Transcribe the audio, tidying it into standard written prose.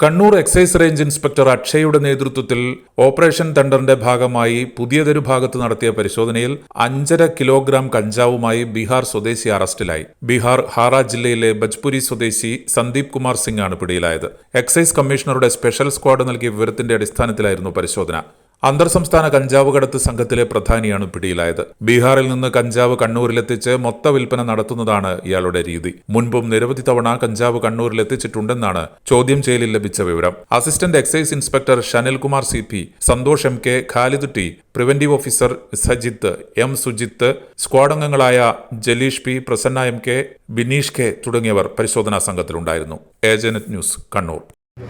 Kannur excise range inspector അക്ഷയുടെ നേതൃത്വത്തിൽ operation തണ്ടറിന്റെ ഭാഗമായി പുതിയതെരു ഭാഗത്ത് നടത്തിയ പരിശോധനയിൽ 5.5 കിലോഗ്രാം കഞ്ചാവുമായി ബീഹാർ സ്വദേശി അറസ്റ്റിലായി. ബീഹാർ ഹാറ ജില്ലയിലെ ബജ്പുരി സ്വദേശി സന്ദീപ് കുമാർ സിംഗ് ആണ് പിടിയിലായത്. എക്സൈസ് കമ്മീഷണറുടെ സ്പെഷ്യൽ സ്ക്വാഡ് നൽകിയ വിവരത്തിന്റെ അടിസ്ഥാനത്തിലായിരുന്നു പരിശോധന. അന്തർ സംസ്ഥാന കഞ്ചാവ് കടത്ത് സംഘത്തിലെ പ്രധാനിയാണ് പിടിയിലായത്. ബീഹാറിൽ നിന്ന് കഞ്ചാവ് കണ്ണൂരിലെത്തിച്ച് മൊത്ത വിൽപ്പന നടത്തുന്നതാണ് ഇയാളുടെ രീതി. മുൻപും നിരവധി തവണ കഞ്ചാവ് കണ്ണൂരിലെത്തിച്ചിട്ടുണ്ടെന്നാണ് ചോദ്യം ചെയ്യലിൽ ലഭിച്ച വിവരം. Assistant excise inspector Shanilkumar CP, Santhosh MK, Khalid T, preventive officer Sajith M, Sujith, squad അംഗങ്ങളായ Jaleesh P, Prasanna MK, Bineesh K തുടങ്ങിയവർ പരിശോധനാ സംഘത്തിലുണ്ടായിരുന്നു. Agent news, Kannur. ഞാൻ